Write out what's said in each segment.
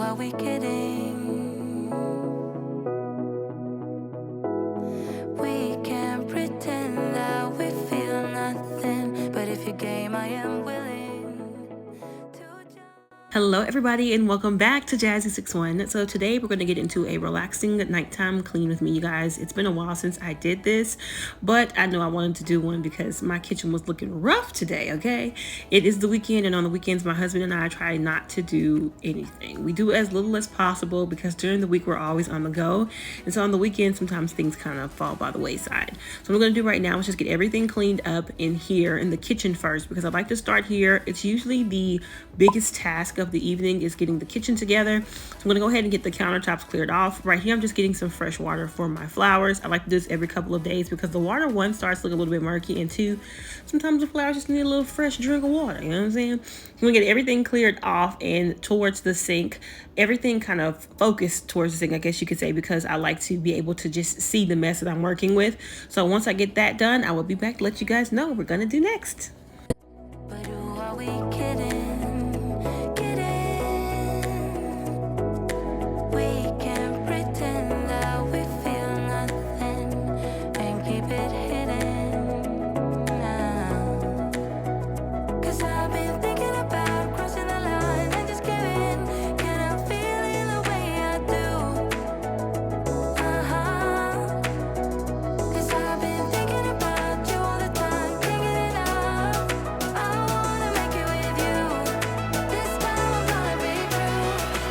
are we kidding? We can't pretend that we feel nothing, but if you're game, I am willing to jump. Hello everybody and welcome back to Jazzy61. So today we're going to get into a relaxing nighttime clean with me, you guys. It's been a while since I did this, but I know I wanted to do one because my kitchen was looking rough today, okay? It is the weekend, and on the weekends my husband and I try not to do anything. We do as little as possible because during the week we're always on the go, and so on the weekend sometimes things kind of fall by the wayside. So what I'm going to do right now is just get everything cleaned up in here in the kitchen first, because I like to start here. It's usually the biggest task of the evening is getting the kitchen together. So I'm gonna go ahead and get the countertops cleared off. Right here I'm just getting some fresh water for my flowers. I like to do this every couple of days because the water, one, starts looking a little bit murky, and two, sometimes the flowers just need a little fresh drink of water, you know what I'm saying? I'm gonna get everything cleared off and towards the sink, everything kind of focused towards the sink, I guess you could say, because I like to be able to just see the mess that I'm working with. So once I get that done, I will be back to let you guys know what we're gonna do next. But who are we kidding? We can't pretend that we feel nothing and keep it hidden now. 'Cause I've been thinking about crossing the line and just giving. Can I feel it the way I do? 'Cause I've been thinking about you all the time, can't get enough. I wanna make it with you. This time I'm gonna be true.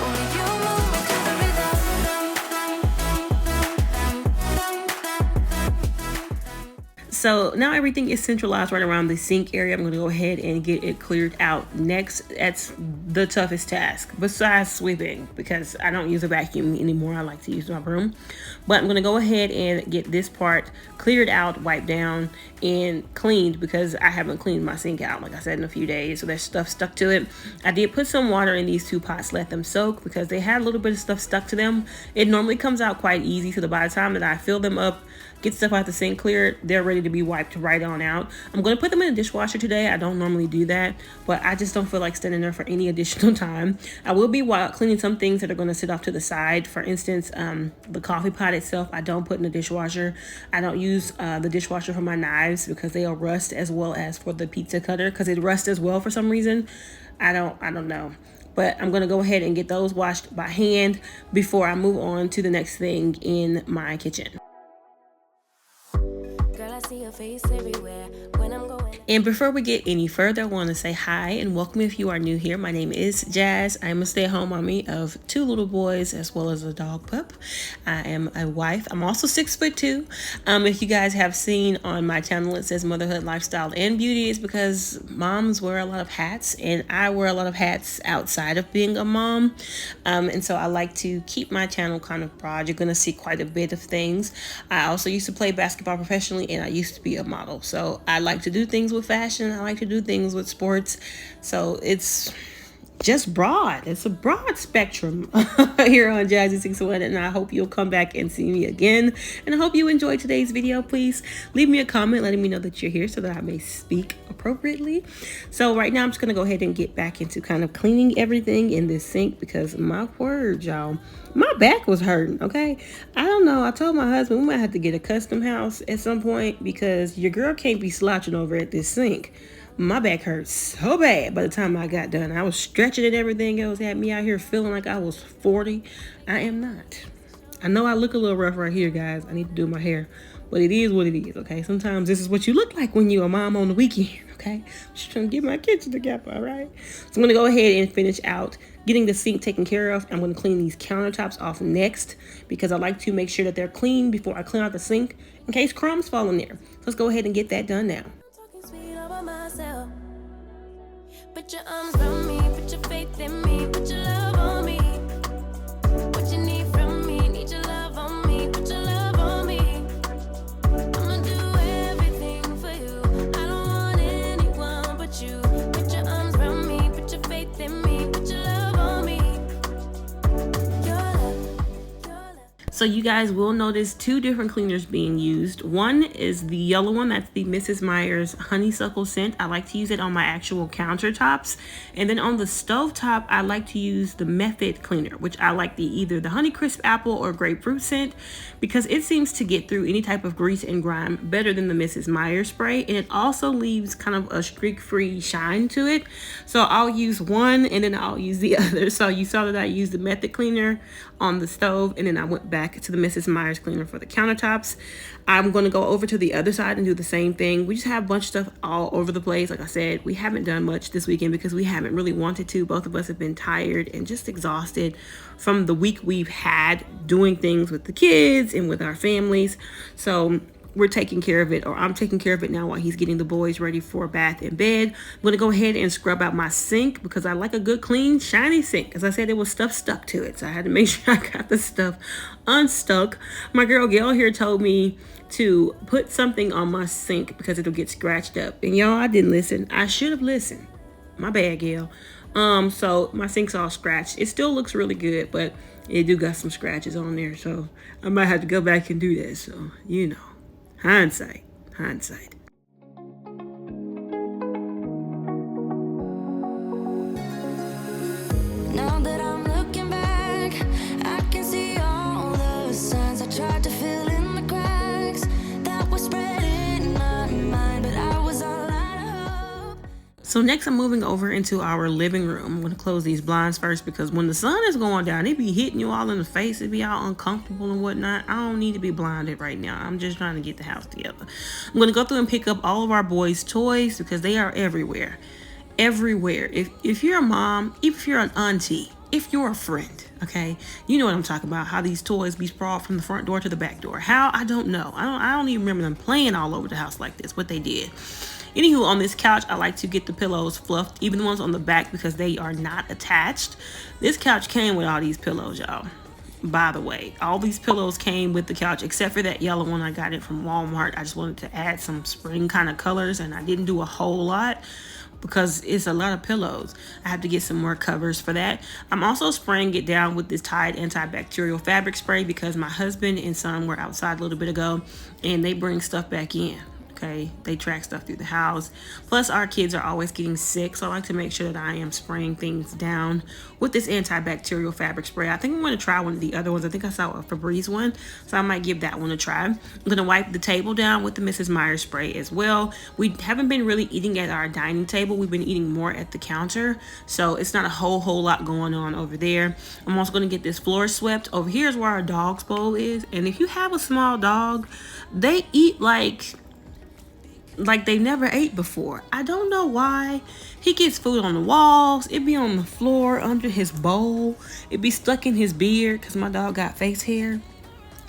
Only you move me to the rhythm. So now everything is centralized right around the sink area. I'm going to go ahead and get it cleared out. Next, that's the toughest task besides sweeping, because I don't use a vacuum anymore. I like to use my broom. But I'm going to go ahead and get this part cleared out, wiped down, and cleaned, because I haven't cleaned my sink out, like I said, in a few days. So there's stuff stuck to it. I did put some water in these two pots, let them soak, because they had a little bit of stuff stuck to them. It normally comes out quite easy, so that by the time that I fill them up, get stuff out the sink cleared, they're ready to be wiped right on out. I'm going to put them in the dishwasher today. I don't normally do that, but I just don't feel like standing there for any additional time. I will be cleaning some things that are going to sit off to the side. For instance, the coffee pot itself, I don't put in the dishwasher. I don't use the dishwasher for my knives because they'll rust, as well as for the pizza cutter, because it rusts as well for some reason. I don't know. But I'm going to go ahead and get those washed by hand before I move on to the next thing in my kitchen. Girl, I see your face everywhere when I'm going. And before we get any further, I want to say hi and welcome if you are new here. My name is Jazz. I'm a stay-at-home mommy of 2 little boys as well as a dog pup. I am a wife. I'm also 6'2". If you guys have seen on my channel, it says Motherhood, Lifestyle, and Beauty. It's because moms wear a lot of hats, and I wear a lot of hats outside of being a mom. And so I like to keep my channel kind of broad. You're going to see quite a bit of things. I also used to play basketball professionally, and I used to be a model. So I like to do things with fashion. I like to do things with sports. So it's just broad. It's a broad spectrum here on Jazzy61, and I hope you'll come back and see me again. And I hope you enjoyed today's video. Please leave me a comment letting me know that you're here so that I may speak appropriately. So right now I'm just going to go ahead and get back into kind of cleaning everything in this sink, because my word, y'all, my back was hurting, okay? I don't know. I told my husband we might have to get a custom house at some point, because your girl can't be slouching over at this sink. My back hurt so bad by the time I got done. I was stretching and everything else. Had me out here feeling like I was 40. I am not. I know I look a little rough right here, guys. I need to do my hair. But it is what it is, okay? Sometimes this is what you look like when you're a mom on the weekend, okay? Just trying to get my kitchen together, all right? So I'm going to go ahead and finish out getting the sink taken care of. I'm going to clean these countertops off next, because I like to make sure that they're clean before I clean out the sink in case crumbs fall in there. So let's go ahead and get that done now. Myself. Put your arms around me, put your faith in me, put your love on me. What you need from me, need your love on me, put your love on me. I'ma do everything for you. I don't want anyone but you. Put your arms around me, put your faith in me, put your love on me. Your love, your love. So you guys will notice two different cleaners being used. One is the yellow one, that's the Mrs. Meyer's honeysuckle scent. I like to use it on my actual countertops. And then on the stovetop, I like to use the Method cleaner, which I like either the Honeycrisp apple or grapefruit scent, because it seems to get through any type of grease and grime better than the Mrs. Meyer spray. And it also leaves kind of a streak-free shine to it. So I'll use one and then I'll use the other. So you saw that I used the Method cleaner on the stove, and then I went back to the Mrs. Meyer's cleaner for the countertops. I'm going to go over to the other side and do the same thing. We just have a bunch of stuff all over the place. Like I said, we haven't done much this weekend because we haven't really wanted to. Both of us have been tired and just exhausted from the week we've had doing things with the kids and with our families. So we're taking care of it, or I'm taking care of it now while he's getting the boys ready for bath and bed. I'm going to go ahead and scrub out my sink because I like a good, clean, shiny sink. As I said, there was stuff stuck to it, so I had to make sure I got the stuff unstuck. My girl Gail here told me to put something on my sink because it'll get scratched up. And y'all, I didn't listen. I should have listened. My bad, Gail. So my sink's all scratched. It still looks really good, but it do got some scratches on there. So I might have to go back and do that. So, you know. Hindsight. Now that I'm looking back, I can see all the signs I tried to fill in the cracks that were spread in my mind, but I was all out of hope. So next I'm moving over into our living room. I'm going to close these blinds first because when the sun is going down, it be hitting you all in the face. It be all uncomfortable and whatnot. I don't need to be blinded right now. I'm just trying to get the house together. I'm going to go through and pick up all of our boys' toys because they are everywhere. Everywhere. If you're a mom, if you're an auntie, if you're a friend, okay, you know what I'm talking about, how these toys be sprawled from the front door to the back door. How? I don't know. I don't even remember them playing all over the house like this, what they did. Anywho, on this couch, I like to get the pillows fluffed, even the ones on the back, because they are not attached. This couch came with all these pillows, y'all. By the way, all these pillows came with the couch, except for that yellow one. I got it from Walmart. I just wanted to add some spring kind of colors, and I didn't do a whole lot because it's a lot of pillows. I have to get some more covers for that. I'm also spraying it down with this Tide antibacterial fabric spray because my husband and son were outside a little bit ago, and they bring stuff back in. Okay, they track stuff through the house. Plus, our kids are always getting sick, so I like to make sure that I am spraying things down with this antibacterial fabric spray. I think I'm going to try one of the other ones. I think I saw a Febreze one, so I might give that one a try. I'm going to wipe the table down with the Mrs. Meyer spray as well. We haven't been really eating at our dining table. We've been eating more at the counter, so it's not a whole lot going on over there. I'm also going to get this floor swept. Over here is where our dog's bowl is, and if you have a small dog, they eat like they never ate before. I don't know why. He gets food on the walls. It be on the floor under his bowl. It be stuck in his beard because my dog got face hair,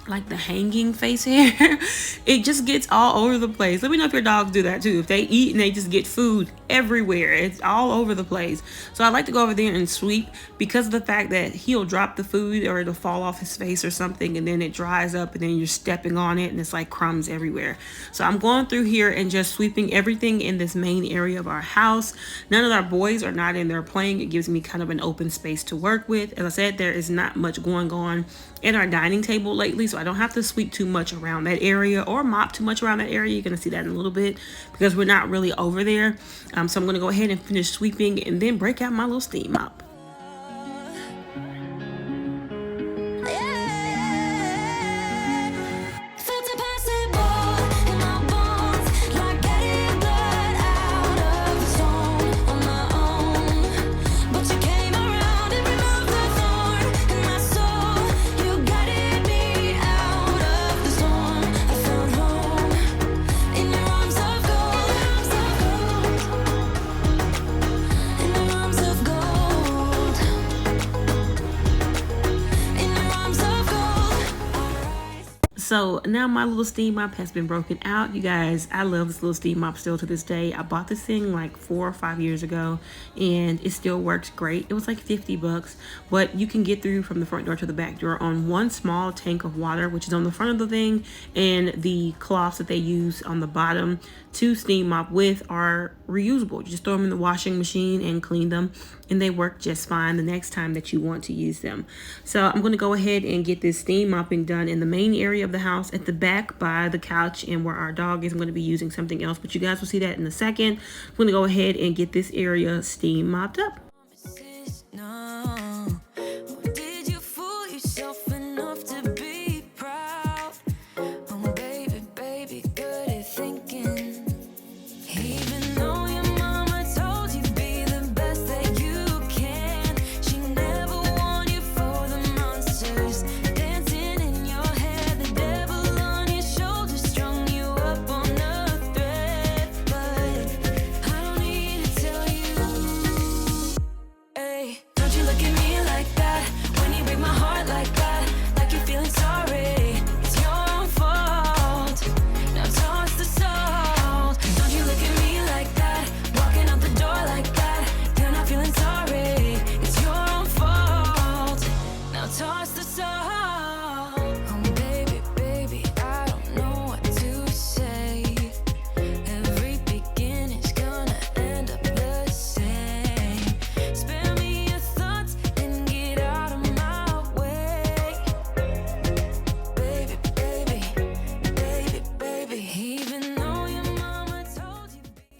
like the hanging face hair. It just gets all over the place. Let me know if your dogs do that too. If they eat and they just get food everywhere, it's all over the place. So I like to go over there and sweep because of the fact that he'll drop the food or it'll fall off his face or something, and then it dries up and then you're stepping on it and it's like crumbs everywhere. So I'm going through here and just sweeping everything in this main area of our house. None of our boys are not in there playing. It gives me kind of an open space to work with. As I said, there is not much going on in our dining table lately, so I don't have to sweep too much around that area or mop too much around that area. You're going to see that in a little bit because we're not really over there. So I'm going to go ahead and finish sweeping and then break out my little steam mop. So now my little steam mop has been broken out. You guys, I love this little steam mop still to this day. I bought this thing like 4 or 5 years ago and it still works great. It was like $50, but you can get through from the front door to the back door on one small tank of water, which is on the front of the thing, and the cloths that they use on the bottom to steam mop with are reusable. You just throw them in the washing machine and clean them, and they work just fine the next time that you want to use them. So I'm going to go ahead and get this steam mopping done in the main area of the house. At the back by the couch and where our dog is, I'm going to be using something else, but you guys will see that in a second. I'm going to go ahead and get this area steam mopped up.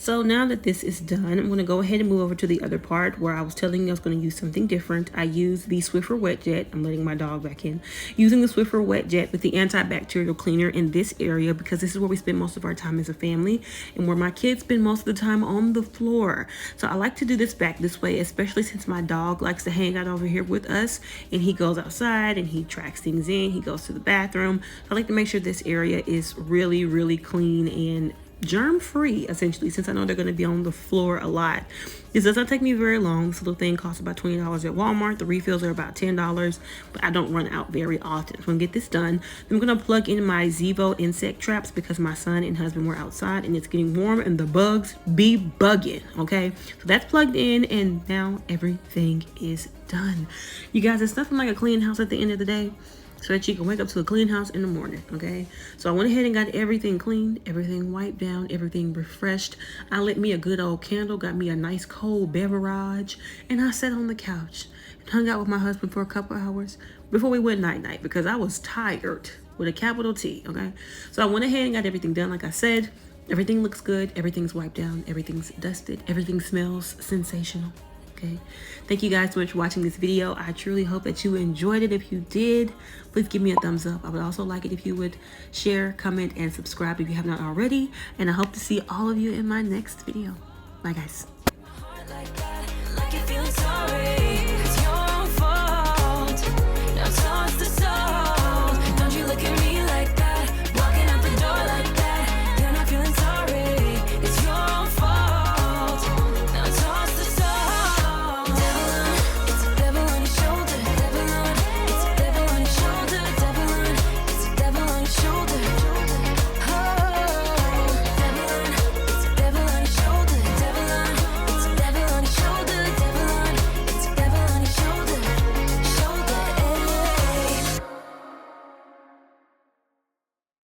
So now that this is done, I'm going to go ahead and move over to the other part where I was telling you I was going to use something different. I use the Swiffer Wet Jet. I'm letting my dog back in. Using the Swiffer Wet Jet with the antibacterial cleaner in this area because this is where we spend most of our time as a family and where my kids spend most of the time on the floor. So I like to do this back this way, especially since my dog likes to hang out over here with us and he goes outside and he tracks things in. He goes to the bathroom. I like to make sure this area is really, really clean and germ-free, essentially, since I know they're going to be on the floor a lot. This does not take me very long. This little thing costs about $20 at Walmart. The refills are about $10, but I don't run out very often. So I'm going to get this done. I'm going to plug in my Zevo insect traps because my son and husband were outside and it's getting warm and the bugs be bugging, okay? So that's plugged in and now everything is done. You guys, it's nothing like a clean house at the end of the day, so that you can wake up to a clean house in the morning, okay? So I went ahead and got everything cleaned, everything wiped down, everything refreshed. I lit me a good old candle, got me a nice cold beverage, and I sat on the couch and hung out with my husband for a couple hours before we went night-night because I was tired with a capital T, okay? So I went ahead and got everything done. Like I said, everything looks good, everything's wiped down, everything's dusted, everything smells sensational. Okay, thank you guys so much for watching this video. I truly hope that you enjoyed it. If you did, please give me a thumbs up. I would also like it if you would share, comment, and subscribe if you have not already. And I hope to see all of you in my next video. Bye, guys.